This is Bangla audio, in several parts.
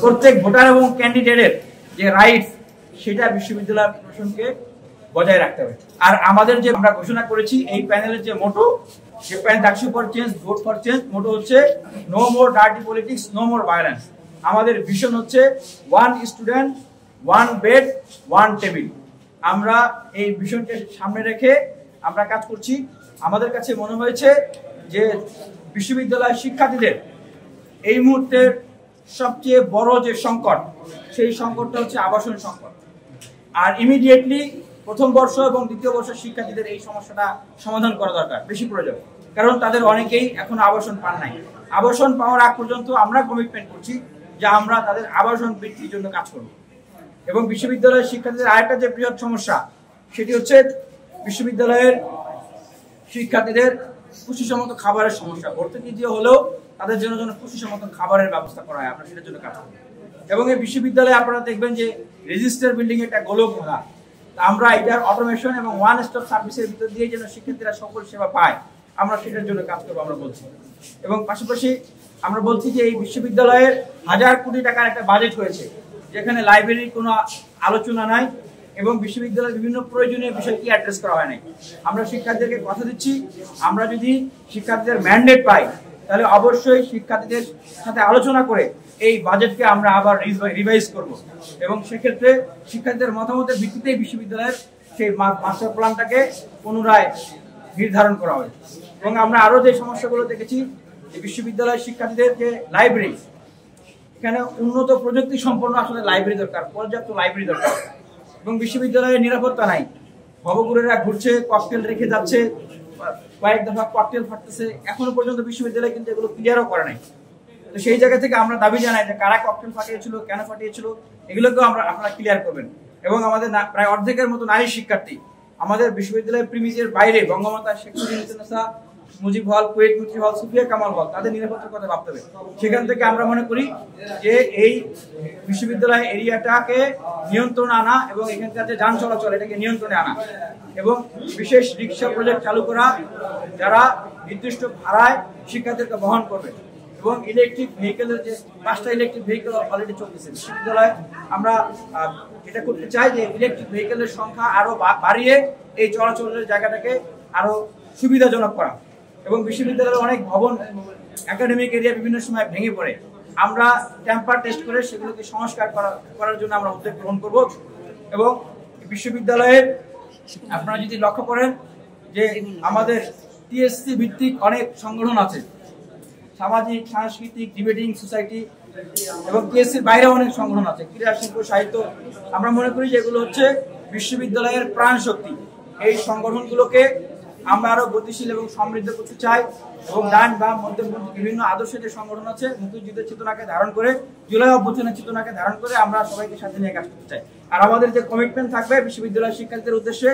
প্রত্যেক ভোটার এবং ক্যান্ডিডেটের যে রাইটস সেটা বিশ্ববিদ্যালয় প্রশাসনকে বজায় রাখতে হবে। আর আমাদের যে আমরা ঘোষণা করেছি এই প্যানেলের যে মোটো, যে panel DUCSU for change, vote for change, motto হচ্ছে no more dirty politics, no more violence. আমাদের ভিশন হচ্ছে one student, one bed, one table. আমরা এই ভিশনকে সামনে রেখে আমরা কাজ করছি। আমাদের কাছে মনে হয়েছে যে বিশ্ববিদ্যালয়ের শিক্ষার্থীদের এই মুহূর্তের সবচেয়ে বড় যে সংকট, সেই সংকটটা হচ্ছে আবাসন সংকট। আর ইমিডিয়েটলি প্রথম বর্ষ এবং দ্বিতীয় বর্ষের শিক্ষার্থীদের এই সমস্যাটা সমাধান করা দরকার, বেশি প্রয়োজন। কারণ তাদের অনেকেই এখন আবাসন পান নাই। আবাসন পাওয়ার আগ পর্যন্ত আমরা কমিটমেন্ট করছি যে আমরা তাদের আবাসন বৃদ্ধির জন্য কাজ করব। এবং বিশ্ববিদ্যালয়ের শিক্ষার্থীদের আরেকটা যে বৃহৎ সমস্যা, সেটি হচ্ছে বিশ্ববিদ্যালয়ের শিক্ষার্থীদের পুষ্টিসম্মত খাবারের সমস্যা। ভর্তুকি দিয়ে হলেও তাদের জন্য যেন পুষ্টিসম্মত খাবারের ব্যবস্থা করা হয়, আমরা সেটার জন্য কাজ করি। এবং এই বিশ্ববিদ্যালয়ে আপনারা দেখবেন যে রেজিস্টার বিল্ডিং একটা গোলক ভাঙা, আমরা এটার অটোমেশন এবং ওয়ান স্টপ সার্ভিসের ভিতর দিয়ে যেন শিক্ষার্থীরা সকল সেবা পায়, আমরা সেটার জন্য কাজ করবো আমরা বলছি। এবং পাশাপাশি আমরা বলছি যে এই বিশ্ববিদ্যালয়ের 1000 কোটি টাকার একটা বাজেট হয়েছে, যেখানে লাইব্রেরির কোনো আলোচনা নাই এবং বিশ্ববিদ্যালয়ের বিভিন্ন প্রয়োজনীয় বিষয় কি অ্যাড্রেস করা হয় নাই। আমরা শিক্ষার্থীদেরকে কথা দিচ্ছি, আমরা যদি শিক্ষার্থীদের ম্যান্ডেট পাই তাহলে অবশ্যই শিক্ষার্থীদের সাথে আলোচনা করে এই বাজেটকে আমরা আবার রিভাইজ করব। এবং সেক্ষেত্রে শিক্ষার্থীদের মতামতের ভিত্তিতেই বিশ্ববিদ্যালয়ের সেই মাস্টার প্ল্যানটাকে পুনরায় নির্ধারণ করা হয়। এবং আমরা আরো যে সমস্যাগুলো দেখেছি, যে বিশ্ববিদ্যালয়ের শিক্ষার্থীদের যে লাইব্রেরি, এখানে উন্নত প্রযুক্তি সম্পন্ন আসলে লাইব্রেরি দরকার, পর্যাপ্ত লাইব্রেরি দরকার। এবং বিশ্ববিদ্যালয়ের নিরাপত্তা নাই, ভবঘুরেরা ঘুরছে, ককটেল রেখে যাচ্ছে, কয়েক দফা ককটেল ফাটতেছে, এখনো পর্যন্ত বিশ্ববিদ্যালয় কিন্তু এগুলো ক্লিয়ারও করে নাই। তো সেই জায়গা থেকে আমরা দাবি জানাই যে কারা ককটেল ফাটিয়েছিল, কেন ফাটিয়েছিল, এগুলোকেও আপনারা ক্লিয়ার করবেন। এবং আমাদের প্রায় অর্ধেকের মতো নারী শিক্ষার্থী আমাদের বিশ্ববিদ্যালয়ের প্রিমিজের বাইরে বঙ্গমাতা শেখ মুজিবুন্নেছা মুজিব হল, কুয়েত মিত্রি হল, সুফিয়া কামাল হল, তাদের নিরাপত্তার কথা ভাবতে হবে। সেখান থেকে আমরা মনে করি যে এই বিশ্ববিদ্যালয় এরিয়াটাকে নিয়ন্ত্রণে আনা এবং এখানকার যে যান চলাচল এটাকে নিয়ন্ত্রণে আনা এবং বিশেষ রিক্সা প্রজেক্ট চালু করা, যারা নির্দিষ্ট ভাড়ায় শিক্ষার্থীদেরকে বহন করবে। এবং ইলেকট্রিক ভেহিকেলের যে 5টা ইলেকট্রিক ভেহিকেল অলরেডি চলতেছে বিশ্ববিদ্যালয়ে, আমরা এটা করতে চাই যে ইলেকট্রিক ভেহিকেলের সংখ্যা আরো বাড়িয়ে এই চলাচলের জায়গাটাকে আরো সুবিধাজনক করা। এবং বিশ্ববিদ্যালয়ের অনেক ভবন একাডেমিক এরিয়া বিভিন্ন সময় ভেঙে পড়ে, আমরা টেম্পার টেস্ট করে সেগুলোকে সংস্কার করার জন্য আমরা উদ্যোগ গ্রহণ করব। এবং বিশ্ববিদ্যালয়ের আপনারা যদি লক্ষ্য করেন যে আমাদের টিএসসি ভিত্তিক অনেক সংগঠন আছে, সামাজিক, সাংস্কৃতিক, ডিবেটিং সোসাইটি, এবং টিএসসির বাইরে অনেক সংগঠন আছে, ক্রীড়া, শিল্প, সাহিত্য। আমরা মনে করি যে এগুলো হচ্ছে বিশ্ববিদ্যালয়ের প্রাণ শক্তি। এই সংগঠনগুলোকে আমরা আরো গতিশীল এবং সমৃদ্ধ করতে চাই। এবং ডান বাম মধ্যপন্থী বিভিন্ন আদর্শের যে সংগঠন আছে, মুক্তিযুদ্ধের চেতনাকে ধারণ করে, জুলাই অভ্যুত্থানের চেতনাকে ধারণ করে আমরা সবাইকে সাথে নিয়ে কাজ করতে চাই। আর আমাদের যে কমিটমেন্ট থাকবে বিশ্ববিদ্যালয়ের শিক্ষার্থীদের উদ্দেশ্যে,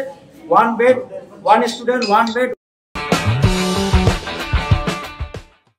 one bed, one student, one bed.